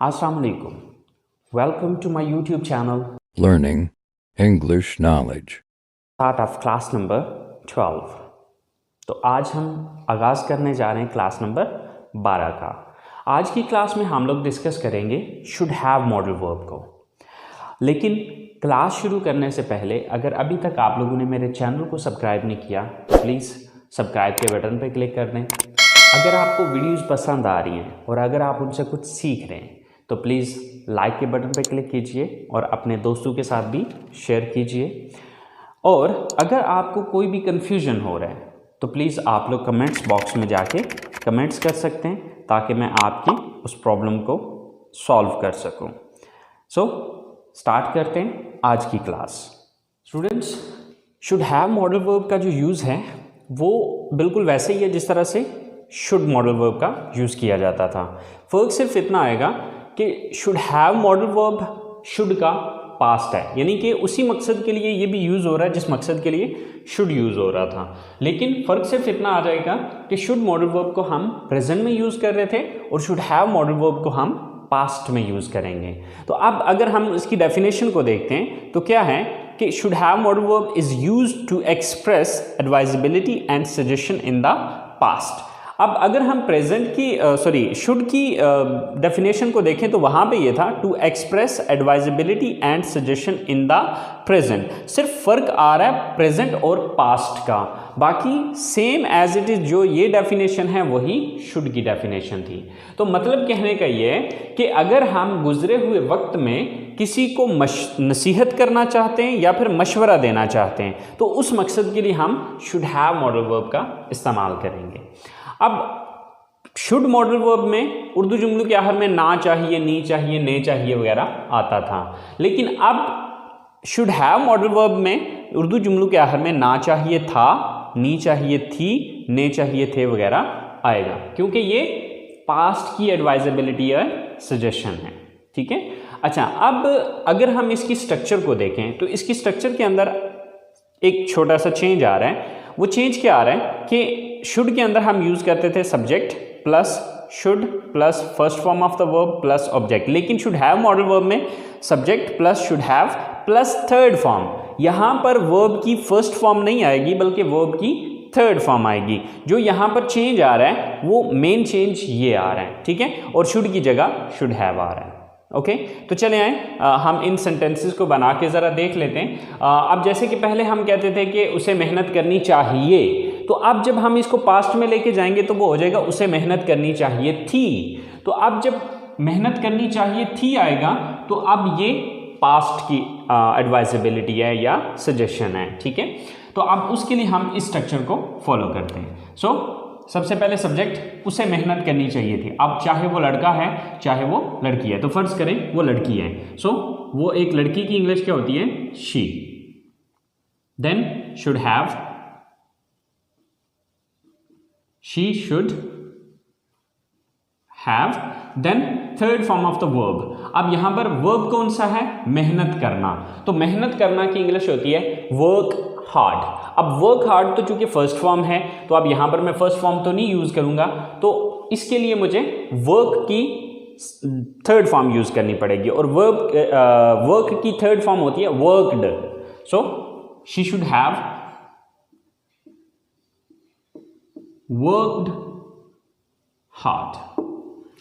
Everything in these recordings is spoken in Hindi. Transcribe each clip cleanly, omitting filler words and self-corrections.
Assalamu alaikum. Welcome to my YouTube channel. Learning English Knowledge. Start of class number 12. तो आज हम आगाज़ करने जा रहे हैं क्लास नंबर 12 का। आज की क्लास में हम लोग डिस्कस करेंगे शुड हैव मॉडल वर्ब को। लेकिन क्लास शुरू करने से पहले अगर अभी तक आप लोगों ने मेरे चैनल को सब्सक्राइब नहीं किया तो प्लीज़ सब्सक्राइब के बटन पर क्लिक कर दें। अगर आपको वीडियोस पसंद आ रही हैं और अगर आप उनसे कुछ सीख रहे हैं तो प्लीज़ लाइक के बटन पर क्लिक कीजिए और अपने दोस्तों के साथ भी शेयर कीजिए। और अगर आपको कोई भी कन्फ्यूजन हो रहा है तो प्लीज़ आप लोग कमेंट्स बॉक्स में जाके कमेंट्स कर सकते हैं ताकि मैं आपकी उस प्रॉब्लम को सॉल्व कर सकूं। सो स्टार्ट करते हैं आज की class. Students, should have modal verb का जो यूज़ है वो बिल्कुल वैसे ही है जिस तरह से शुड मॉडल वर्ब का यूज़ किया जाता था। फ़र्क सिर्फ इतना आएगा कि should have modal verb should का पास्ट है, यानी कि उसी मकसद के लिए ये भी यूज़ हो रहा है जिस मकसद के लिए शुड यूज़ हो रहा था। लेकिन फ़र्क सिर्फ इतना आ जाएगा कि शुड मॉडल वर्ब को हम प्रेजेंट में यूज़ कर रहे थे और शुड हैव मॉडल वर्ब को हम पास्ट में यूज़ करेंगे। तो अब अगर हम इसकी डेफिनेशन को देखते हैं तो क्या है कि should have modal verb is used to express advisability and suggestion in the past. अब अगर हम प्रेजेंट की शुड की डेफिनेशन को देखें तो वहाँ पे ये था to express advisability and suggestion in the present. सिर्फ फ़र्क आ रहा है प्रेजेंट और पास्ट का, बाकी सेम एज इट इज़ जो ये डेफिनेशन है वही शुड की डेफिनेशन थी। तो मतलब कहने का ये है कि अगर हम गुजरे हुए वक्त में किसी को नसीहत करना चाहते हैं या फिर मशवरा देना चाहते हैं तो उस मकसद के लिए हम शुड हैव मॉडल वर्ब का इस्तेमाल करेंगे। अब शुड मॉडल वर्ब में उर्दू जुमलों के आखिर में ना चाहिए, नी चाहिए, ने चाहिए वगैरह आता था, लेकिन अब शुड हैव मॉडल वर्ब में उर्दू जुमलों के आखिर में ना चाहिए था, नी चाहिए थी, ने चाहिए थे वगैरह आएगा, क्योंकि ये पास्ट की एडवाइजेबिलिटी या सजेशन है। ठीक है। अच्छा, अब अगर हम इसकी स्ट्रक्चर को देखें तो इसकी स्ट्रक्चर के अंदर एक छोटा सा चेंज आ रहा है। वो चेंज क्या आ रहा है कि शुड के अंदर हम यूज़ करते थे subject plus should plus first form of the verb plus object, लेकिन शुड हैव मॉडल वर्ब में subject plus should have plus third form. यहाँ पर वर्ब की फर्स्ट फॉर्म नहीं आएगी बल्कि वर्ब की थर्ड फॉर्म आएगी। जो यहाँ पर चेंज आ रहा है वो मेन चेंज ये आ रहा है। ठीक है। और शुड की जगह शुड हैव आ रहा है। ओके तो चले आए हम इन सेंटेंसेस को बना के ज़रा देख लेते हैं। अब जैसे कि पहले हम कहते थे कि उसे मेहनत करनी चाहिए, तो अब जब हम इसको पास्ट में लेके जाएंगे तो वो हो जाएगा उसे मेहनत करनी चाहिए थी। तो अब जब मेहनत करनी चाहिए थी आएगा तो अब ये पास्ट की एडवाइजेबिलिटी है या सजेशन है। ठीक है। तो अब उसके लिए हम इस स्ट्रक्चर को फॉलो करते हैं। सबसे पहले सब्जेक्ट उसे मेहनत करनी चाहिए थी। अब चाहे वो लड़का है चाहे वो लड़की है, तो फर्ज करें वो लड़की है, वो एक लड़की की इंग्लिश क्या होती है? She. Then should have, she should have, then third form of the verb. अब यहां पर वर्ब कौन सा है? मेहनत करना। तो मेहनत करना की इंग्लिश होती है वर्क हार्ड। अब वर्क हार्ड तो चूंकि फर्स्ट फॉर्म है तो अब यहां पर मैं फर्स्ट फॉर्म तो नहीं यूज करूंगा, तो इसके लिए मुझे वर्क की थर्ड फॉर्म यूज करनी पड़ेगी और वर्क की थर्ड फॉर्म होती है worked. She should have worked hard.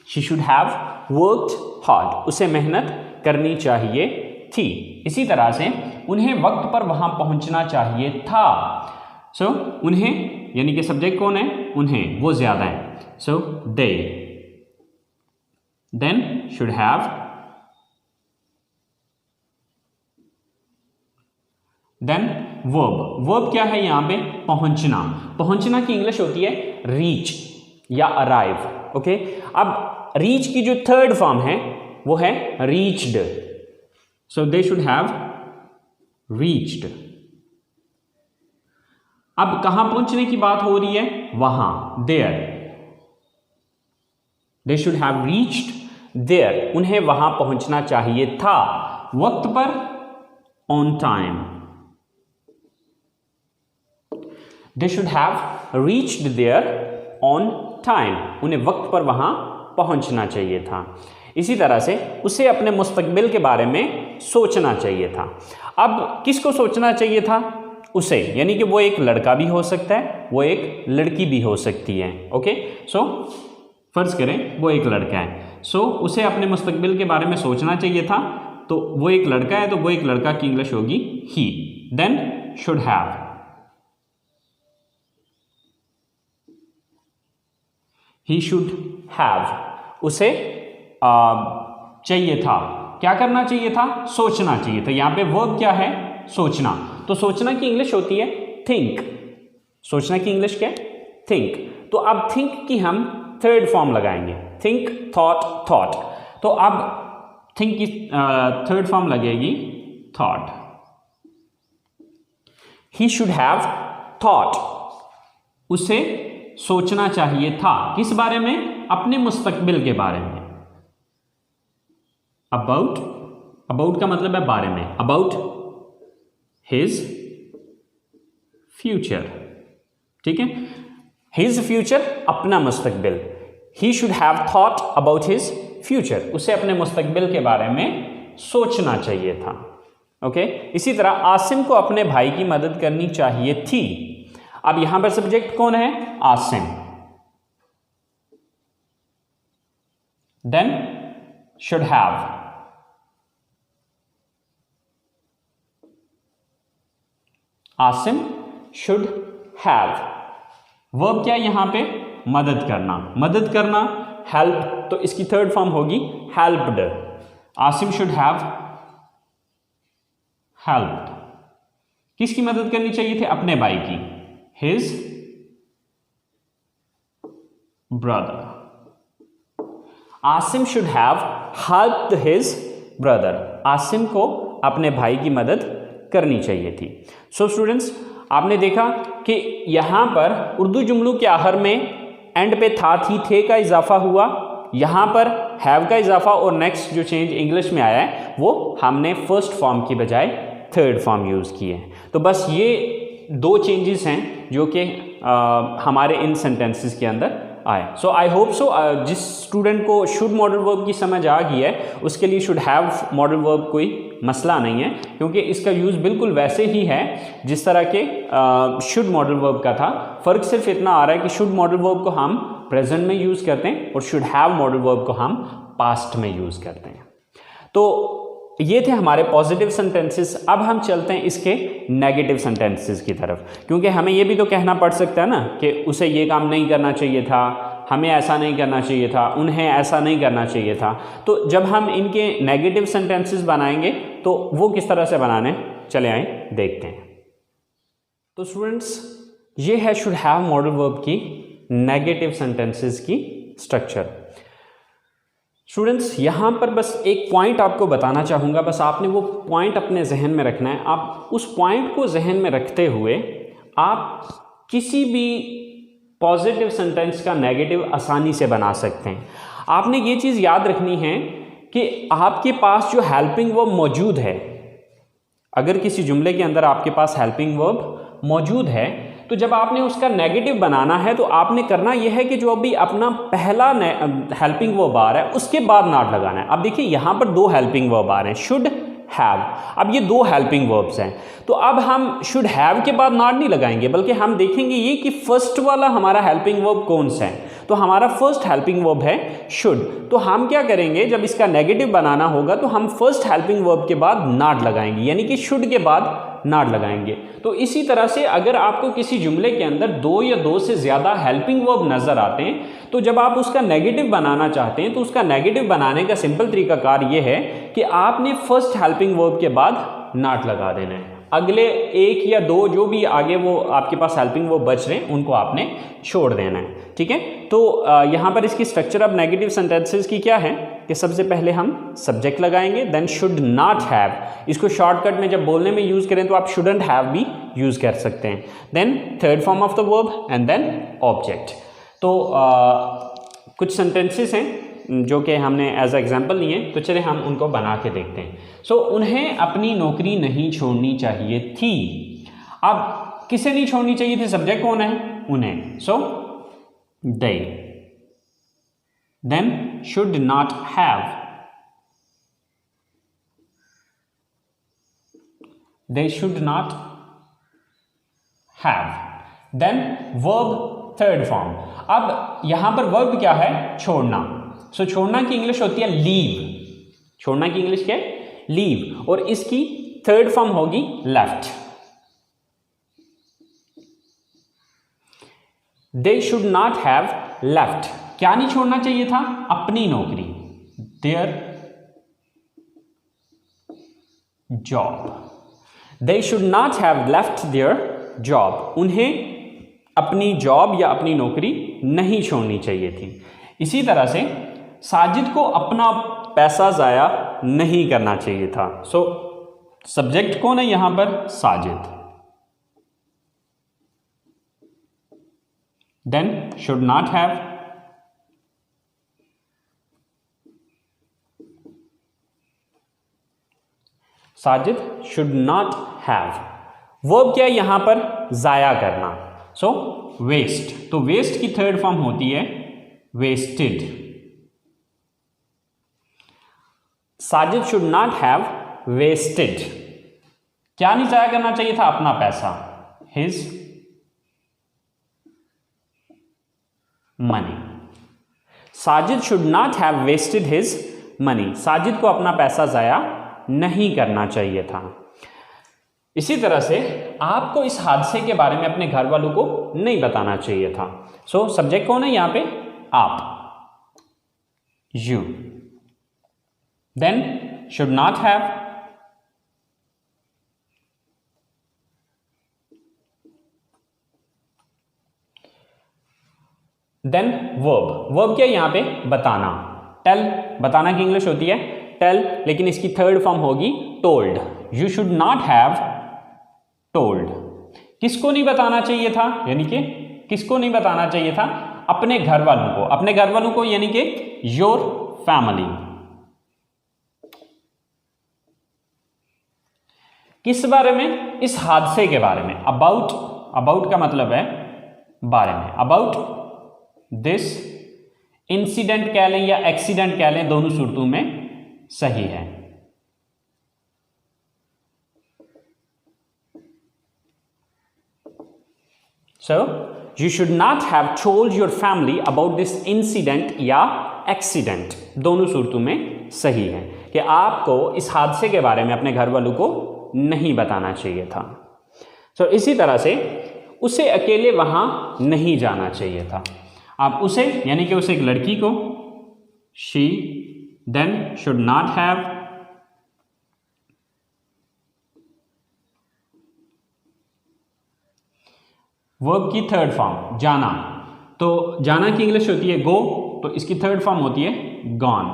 She should have worked hard. उसे मेहनत करनी चाहिए थी। इसी तरह से उन्हें वक्त पर वहां पहुंचना चाहिए था। उन्हें यानी कि सब्जेक्ट कौन है? उन्हें, वो ज्यादा है। They. Then should have, then verb. Verb क्या है यहां पे? पहुंचना। पहुंचना की इंग्लिश होती है रीच या अराइव। ओके। अब रीच की जो थर्ड फॉर्म है वो है reached. They should have reached. अब कहां पहुंचने की बात हो रही है? वहां, there. They should have reached there. उन्हें वहां पहुंचना चाहिए था वक्त पर, on time. They should have reached there on time. उन्हें वक्त पर वहां पहुंचना चाहिए था। इसी तरह से उसे अपने मुस्तकबिल के बारे में सोचना चाहिए था। अब किसको सोचना चाहिए था? उसे, यानी कि वो एक लड़का भी हो सकता है, वो एक लड़की भी हो सकती है। ओके, सो फर्ज करें वो एक लड़का है, सो उसे अपने मुस्तकबिल के बारे में सोचना चाहिए था। तो वो एक लड़का है, तो वो एक लड़का की इंग्लिश होगी ही। Then should have, he should have, उसे चाहिए था, क्या करना चाहिए था? सोचना चाहिए था। यहां पे वर्ब क्या है? सोचना। तो सोचना की इंग्लिश होती है थिंक। सोचना की इंग्लिश क्या है? थिंक। तो अब थिंक की हम थर्ड फॉर्म लगाएंगे, थिंक, थॉट, थॉट। तो अब थिंक की थर्ड फॉर्म लगेगी thought. He should have thought, उसे सोचना चाहिए था। किस बारे में? अपने मुस्तकबिल के बारे में। अबाउट, अबाउट का मतलब है बारे में, अबाउट हिज फ्यूचर। ठीक है, हिज फ्यूचर, अपना मुस्तकबिल। He should have thought about his future, उसे अपने मुस्तकबिल के बारे में सोचना चाहिए था। ओके, इसी तरह आसिम को अपने भाई की मदद करनी चाहिए थी। अब यहां पर सब्जेक्ट कौन है? Asim. Then should have, Asim should have. Verb क्या है यहां पे? मदद करना। मदद करना, हेल्प, तो इसकी थर्ड फॉर्म होगी helped. Asim should have helped. किसकी मदद करनी चाहिए थी? अपने भाई की, his brother. Asim should have helped his brother, Asim को अपने भाई की मदद करनी चाहिए थी। सो स्टूडेंट्स, आपने देखा कि यहां पर उर्दू जुमलों के आखिर में एंड पे था, थी, थे का इजाफा हुआ, यहां पर हैव का इजाफा, और नेक्स्ट जो चेंज इंग्लिश में आया है वो हमने फर्स्ट फॉर्म की बजाय थर्ड फॉर्म यूज़ किए हैं। तो बस ये दो चेंजेस हैं जो कि हमारे इन सेंटेंसेस के अंदर आए। सो आई होप सो जिस स्टूडेंट को शुड मॉडल वर्ब की समझ आ गई है उसके लिए शुड हैव मॉडल वर्ब कोई मसला नहीं है, क्योंकि इसका यूज़ बिल्कुल वैसे ही है जिस तरह के शुड मॉडल वर्ब का था। फ़र्क सिर्फ इतना आ रहा है कि शुड मॉडल वर्ब को हम प्रेजेंट में यूज़ करते हैं और शुड हैव मॉडल वर्ब को हम पास्ट में यूज़ करते हैं। तो ये थे हमारे पॉजिटिव सेंटेंसेस। अब हम चलते हैं इसके नेगेटिव सेंटेंसेस की तरफ, क्योंकि हमें ये भी तो कहना पड़ सकता है ना कि उसे ये काम नहीं करना चाहिए था, हमें ऐसा नहीं करना चाहिए था, उन्हें ऐसा नहीं करना चाहिए था। तो जब हम इनके नेगेटिव सेंटेंसेस बनाएंगे तो वो किस तरह से बनाने, चले आए देखते हैं। तो स्टूडेंट्स, ये है शुड हैव मॉडल वर्ब की नेगेटिव सेंटेंसेस की स्ट्रक्चर। स्टूडेंट्स, यहाँ पर बस एक पॉइंट आपको बताना चाहूँगा, बस आपने वो पॉइंट अपने जहन में रखना है। आप उस पॉइंट को जहन में रखते हुए आप किसी भी पॉजिटिव सेंटेंस का नेगेटिव आसानी से बना सकते हैं। आपने ये चीज़ याद रखनी है कि आपके पास जो हेल्पिंग वर्ब मौजूद है, अगर किसी जुमले के अंदर आपके पास हेल्पिंग वर्ब मौजूद है, तो जब आपने उसका नेगेटिव बनाना है तो आपने करना यह है कि जो अभी अपना पहला हेल्पिंग वर्ब आ रहा है उसके बाद नॉट लगाना है। अब देखिए यहाँ पर दो हेल्पिंग वर्ब आ रहे हैं, शुड हैव। अब ये दो हेल्पिंग वर्ब्स हैं, तो अब हम शुड हैव के बाद नॉट नहीं लगाएंगे, बल्कि हम देखेंगे ये कि फर्स्ट वाला हमारा हेल्पिंग वर्ब कौन सा है। तो हमारा फर्स्ट हेल्पिंग वर्ब है शुड। तो हम क्या करेंगे, जब इसका नेगेटिव बनाना होगा तो हम फर्स्ट हेल्पिंग वर्ब के बाद नॉट लगाएंगे, यानी कि शुड के बाद नॉट लगाएंगे। तो इसी तरह से अगर आपको किसी जुमले के अंदर दो या दो से ज़्यादा हेल्पिंग वर्ब नज़र आते हैं, तो जब आप उसका नेगेटिव बनाना चाहते हैं तो उसका नेगेटिव बनाने का सिंपल तरीकाकार ये है कि आपने फर्स्ट हेल्पिंग वर्ब के बाद नॉट लगा देना है। अगले एक या दो जो भी आगे वो आपके पास हेल्पिंग वर्ब बच रहे हैं उनको आपने छोड़ देना है। ठीक है, तो यहाँ पर इसकी स्ट्रक्चर अब नेगेटिव सेंटेंसेस की क्या है कि सबसे पहले हम सब्जेक्ट लगाएंगे, देन शुड नॉट हैव। इसको शॉर्टकट में जब बोलने में यूज़ करें तो आप शुडंट हैव भी यूज़ कर सकते हैं। Then third form of the verb and then object. तो कुछ सेंटेंसेस हैं जो कि हमने एज एग्जाम्पल लिए, तो चले हम उनको बना के देखते हैं। सो उन्हें अपनी नौकरी नहीं छोड़नी चाहिए थी। अब किसे नहीं छोड़नी चाहिए थी? सब्जेक्ट कौन है? उन्हें। So they, then should not have, they should not have. Then verb third form. अब यहां पर वर्ब क्या है? छोड़ना. सो छोड़ना की इंग्लिश होती है लीव. छोड़ना की इंग्लिश क्या है? लीव. और इसकी थर्ड फॉर्म होगी left. They should not have left. क्या नहीं छोड़ना चाहिए था? अपनी नौकरी. Their job. They should not have left their job. उन्हें अपनी जॉब या अपनी नौकरी नहीं छोड़नी चाहिए थी. इसी तरह से साजिद को अपना पैसा जाया नहीं करना चाहिए था. सो सब्जेक्ट कौन है यहां पर? Sajid. Then should not have. Sajid should not have. Verb क्या है यहां पर? जाया करना. So waste. तो वेस्ट की थर्ड फॉर्म होती है wasted. Sajid should not have wasted. क्या नहीं जाया करना चाहिए था? अपना पैसा. His money. Sajid should not have wasted his money. साजिद को अपना पैसा जाया नहीं करना चाहिए था. इसी तरह से आपको इस हादसे के बारे में अपने घर वालों को नहीं बताना चाहिए था. सो सब्जेक्ट कौन है यहां पे? आप. You. Then should not have. Then verb. Verb क्या है यहां पे? बताना. टेल. बताना की इंग्लिश होती है टेल, लेकिन इसकी थर्ड फॉर्म होगी told. You should not have told. किसको नहीं बताना चाहिए था? यानी कि किसको नहीं बताना चाहिए था? अपने घर वालों को. अपने घर वालों को यानी कि योर फैमिली. किस बारे में? इस हादसे के बारे में. अबाउट. अबाउट का मतलब है बारे में. अबाउट दिस इंसिडेंट कह लें या एक्सीडेंट कह लें, दोनों सूरतों में सही है. So you should not have told your family about this incident या एक्सीडेंट, दोनों सूरतों में सही है कि आपको इस हादसे के बारे में अपने घर वालों को नहीं बताना चाहिए था. सो इसी तरह से उसे अकेले वहां नहीं जाना चाहिए था. आप उसे यानी कि उसे एक लड़की को she then should not have. Verb की थर्ड फॉर्म जाना. तो जाना की इंग्लिश होती है गो, तो इसकी थर्ड फॉर्म होती है gone.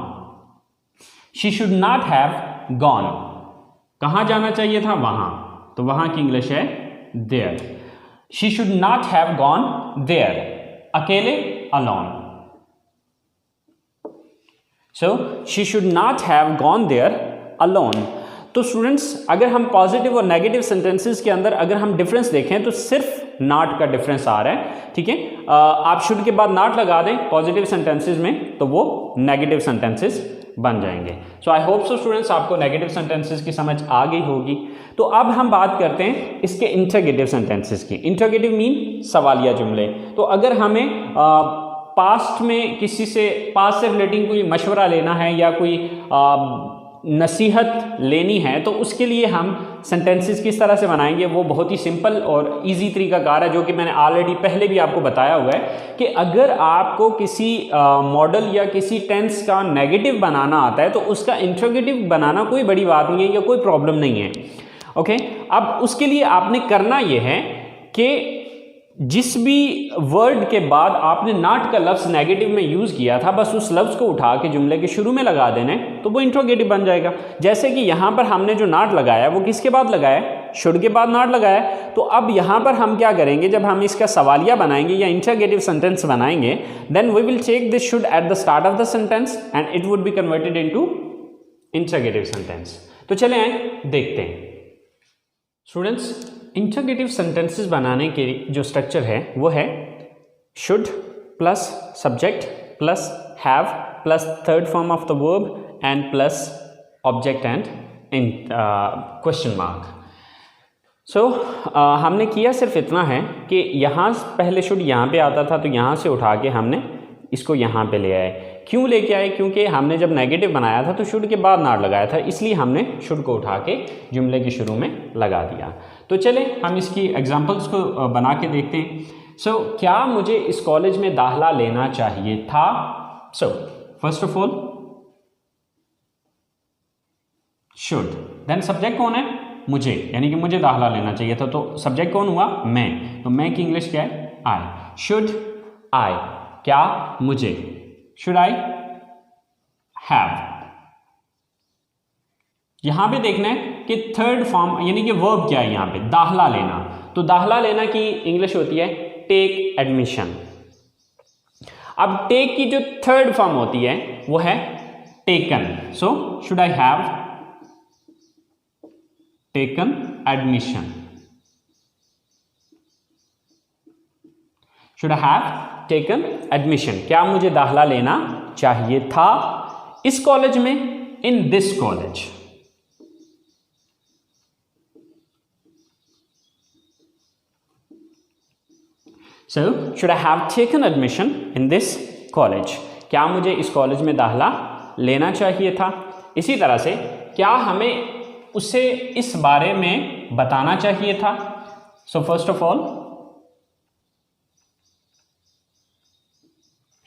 She should not have gone. कहां जाना चाहिए था? वहां. तो वहां की इंग्लिश है there. She should not have gone there. अकेले alone. So she should not have gone there alone. तो स्टूडेंट्स अगर हम पॉजिटिव और नेगेटिव सेंटेंसेस के अंदर अगर हम डिफरेंस देखें तो सिर्फ नॉट का डिफरेंस आ रहा है. ठीक है, आप शुड के बाद नॉट लगा दें पॉजिटिव सेंटेंसेस में तो वो नेगेटिव सेंटेंसेस बन जाएंगे. सो आई होप सो स्टूडेंट्स आपको नेगेटिव सेंटेंसेस की समझ आ गई होगी. तो अब हम बात करते हैं इसके इंटरोगेटिव सेंटेंसेस की. इंटरोगेटिव मीन सवालिया जुमले. तो अगर हमें पास्ट में किसी से पास्ट से रिलेटिंग कोई मशवरा लेना है या कोई नसीहत लेनी है तो उसके लिए हम सेंटेंसेस किस तरह से बनाएंगे वो बहुत ही सिंपल और इजी तरीकाकार है, जो कि मैंने ऑलरेडी पहले भी आपको बताया हुआ है कि अगर आपको किसी मॉडल या किसी टेंस का नेगेटिव बनाना आता है तो उसका इंटरोगेटिव बनाना कोई बड़ी बात नहीं है या कोई प्रॉब्लम नहीं है. ओके, अब उसके लिए आपने करना यह है कि जिस भी वर्ड के बाद आपने नॉट का लफ्ज़ नेगेटिव में यूज़ किया था बस उस लफ्ज़ को उठा के जुमले के शुरू में लगा देने तो वो इंट्रोगेटिव बन जाएगा. जैसे कि यहाँ पर हमने जो नॉट लगाया वो किसके बाद लगाया? शुड के बाद नॉट लगाया. तो अब यहाँ पर हम क्या करेंगे, जब हम इसका सवालिया बनाएंगे या इंट्रोगेटिव सेंटेंस बनाएंगे then we will take this should at the start of the sentence and it would be converted into interrogative sentence. तो चले आए देखते हैं. स्टूडेंट्स इंटरोगेटिव सेंटेंसेस बनाने के जो स्ट्रक्चर है वो है should plus subject plus have plus third form of the verb and plus object and question mark. हमने किया सिर्फ इतना है कि यहाँ पहले शुड यहाँ पे आता था, तो यहाँ से उठा के हमने इसको यहाँ पे ले आए। क्यों लेके आए? क्योंकि हमने जब नेगेटिव बनाया था तो शुड के बाद नॉट लगाया था, इसलिए हमने शुड को उठा के जुमले के शुरू में लगा दिया। तो चले हम इसकी एग्जांपल्स को बना के देखते हैं। क्या मुझे इस कॉलेज में दाखिला लेना चाहिए था? First of all should, then subject कौन है? मुझे, यानी कि मुझे दाखिला लेना चाहिए था, तो सब्जेक्ट कौन हुआ? मैं। तो मैं की इंग्लिश क्या है? आई। शुड आई, क्या मुझे, शुड आई हैव। यहां पे देखना है कि थर्ड फॉर्म यानी कि वर्ब क्या है यहां पे? दाखिला लेना। तो दाखिला लेना की इंग्लिश होती है टेक एडमिशन। अब टेक की जो थर्ड फॉर्म होती है वो है taken. So should I have taken admission, should I have taken admission, क्या मुझे दाखिला लेना चाहिए था इस कॉलेज में, in this college. Should I have taken admission in this college, क्या मुझे इस कॉलेज में दाखिला लेना चाहिए था। इसी तरह से क्या हमें उसे इस बारे में बताना चाहिए था। First of all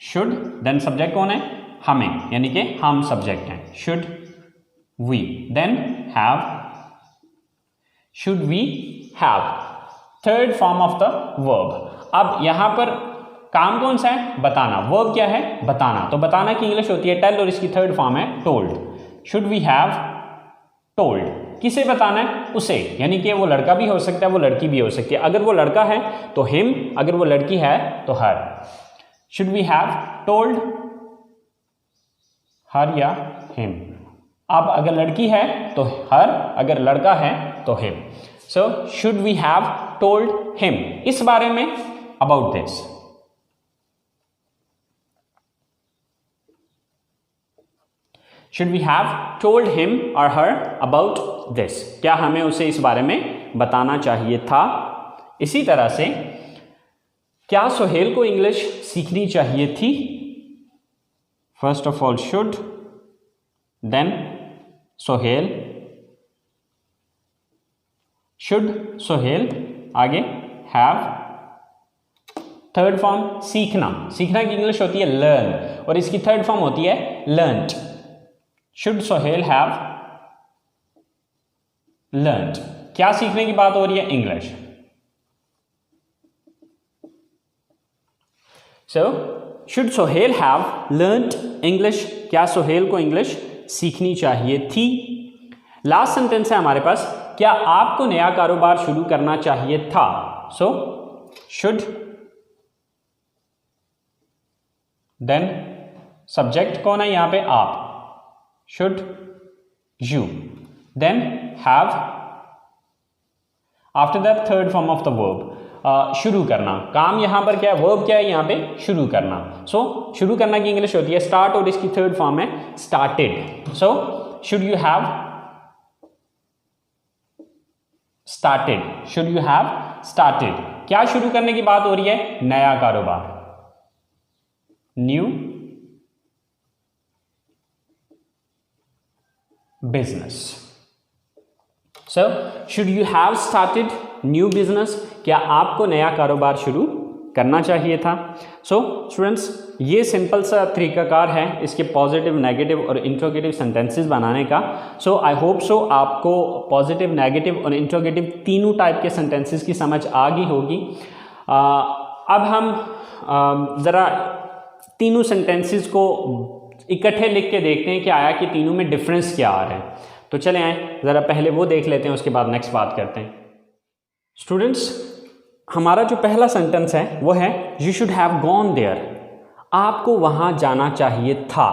should, then subject कौन है? हमें, यानी कि हम सब्जेक्ट हैं। Should we, then have, should we have, third form of the verb. अब यहां पर काम कौन सा है? बताना। वर्ब क्या है? बताना। तो बताना की इंग्लिश होती है टेल और इसकी थर्ड फॉर्म है told. Should we have told, किसे बताना है? उसे, यानी कि वो लड़का भी हो सकता है, वो लड़की भी हो सकती है। अगर वो लड़का है तो हिम, अगर वो लड़की है तो her. Should we have told her या हिम। अब अगर लड़की है तो हर, अगर लड़का है तो him. Should we have told him, इस बारे में, about this. Should we have told him or her about this? क्या हमें उसे इस बारे में बताना चाहिए था। इसी तरह से क्या सोहेल को इंग्लिश सीखनी चाहिए थी? First of all should, then Sohail, should Sohail, आगे हैव, थर्ड फॉर्म सीखना। सीखना की इंग्लिश होती है लर्न और इसकी थर्ड फॉर्म होती है learned. Should Sohail have learned, क्या सीखने की बात हो रही है? English. Should Sohail have learned English, क्या सोहेल को इंग्लिश सीखनी चाहिए थी। लास्ट सेंटेंस है हमारे पास, क्या आपको नया कारोबार शुरू करना चाहिए था। शुड, देन सब्जेक्ट कौन है यहां पे? आप। Should you, then have, after that third form of the verb शुरू करना। काम यहां पर क्या है? वर्ब क्या है यहां पे? शुरू करना। शुरू करना की इंग्लिश होती है स्टार्ट और इसकी थर्ड फॉर्म है started. Should you have started, should you have started, क्या शुरू करने की बात हो रही है? नया कारोबार, new business. Should you have started new business, क्या आपको नया कारोबार शुरू करना चाहिए था। स्टूडेंट्स, ये सिंपल सा तरीकाकार है इसके पॉजिटिव, नेगेटिव और इंट्रोगेटिव सेंटेंसेस बनाने का। आई होप सो आपको पॉजिटिव, नेगेटिव और इंट्रोगेटिव तीनों टाइप के सेंटेंसेस की समझ आ गई होगी। अब हम ज़रा तीनों सेंटेंसेस को इकट्ठे लिख के देखते हैं कि आया कि तीनों में डिफरेंस क्या आ रहा है। तो चले आए ज़रा पहले वो देख लेते हैं, उसके बाद नेक्स्ट बात करते हैं। स्टूडेंट्स, हमारा जो पहला सेंटेंस है वो है you should have gone there, आपको वहाँ जाना चाहिए था।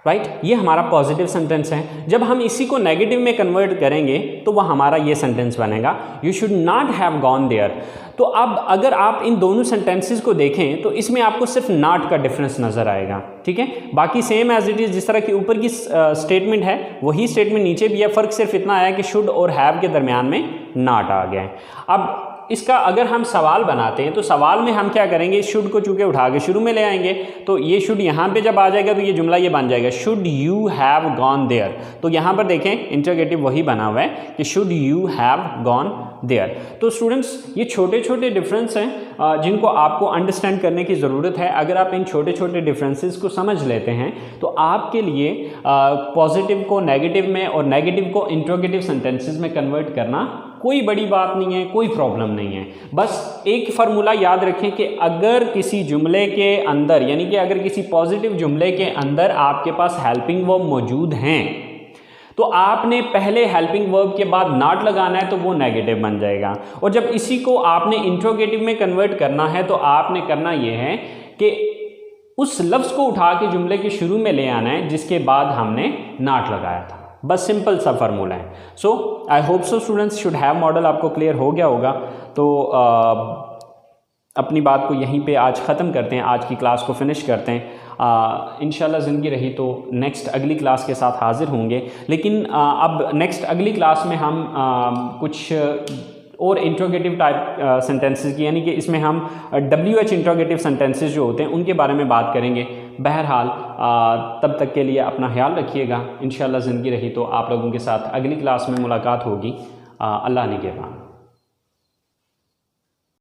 राइट, ये हमारा पॉजिटिव सेंटेंस है। जब हम इसी को नेगेटिव में कन्वर्ट करेंगे तो वह हमारा ये सेंटेंस बनेगा, you should not have gone there. तो अब अगर आप इन दोनों सेंटेंसेस को देखें तो इसमें आपको सिर्फ नॉट का डिफरेंस नज़र आएगा, ठीक है। बाकी सेम एज इट इज़, जिस तरह की ऊपर की स्टेटमेंट है वही स्टेटमेंट नीचे भी है, फ़र्क सिर्फ इतना आया कि शुड और हैव के दरमियान में नॉट आ गया है। अब इसका अगर हम सवाल बनाते हैं तो सवाल में हम क्या करेंगे, इस शुड को चूँकि उठा के शुरू में ले आएंगे, तो ये शुड यहाँ पे जब आ जाएगा तो ये जुमला ये बन जाएगा, should you have gone there. तो यहाँ पर देखें इंटरोगेटिव वही बना हुआ है कि should you have gone there. तो स्टूडेंट्स, ये छोटे छोटे डिफरेंस हैं जिनको आपको अंडरस्टैंड करने की ज़रूरत है। अगर आप इन छोटे छोटे डिफरेंसेस को समझ लेते हैं तो आपके लिए पॉजिटिव को नेगेटिव में और नेगेटिव को इंटरोगेटिव सेंटेंसेस में कन्वर्ट करना कोई बड़ी बात नहीं है, कोई प्रॉब्लम नहीं है। बस एक फार्मूला याद रखें कि अगर किसी जुमले के अंदर, यानी कि अगर किसी पॉजिटिव जुमले के अंदर आपके पास हेल्पिंग वर्ब मौजूद हैं तो आपने पहले हेल्पिंग वर्ब के बाद नॉट लगाना है तो वो नेगेटिव बन जाएगा। और जब इसी को आपने इंट्रोगेटिव में कन्वर्ट करना है तो आपने करना ये है कि उस लफ्ज़ को उठा के जुमले के शुरू में ले आना है जिसके बाद हमने नॉट लगाया था। बस सिंपल सा फार्मूला है। So I hope so students, should have modal आपको क्लियर हो गया होगा। तो अपनी बात को यहीं पे आज ख़त्म करते हैं, आज की क्लास को फिनिश करते हैं। इंशाल्लाह ज़िंदगी रही तो नेक्स्ट अगली क्लास के साथ हाज़िर होंगे। लेकिन अब नेक्स्ट अगली क्लास में हम कुछ और इंट्रोगेटिव टाइप सेंटेंसेस की, यानी कि इसमें हम WH इंट्रोगेटिव सेंटेंसेस जो होते हैं उनके बारे में बात करेंगे। बहरहाल तब तक के लिए अपना ख्याल रखिएगा। इंशाल्लाह ज़िंदगी रही तो आप लोगों के साथ अगली क्लास में मुलाकात होगी। अल्लाह निगहबान।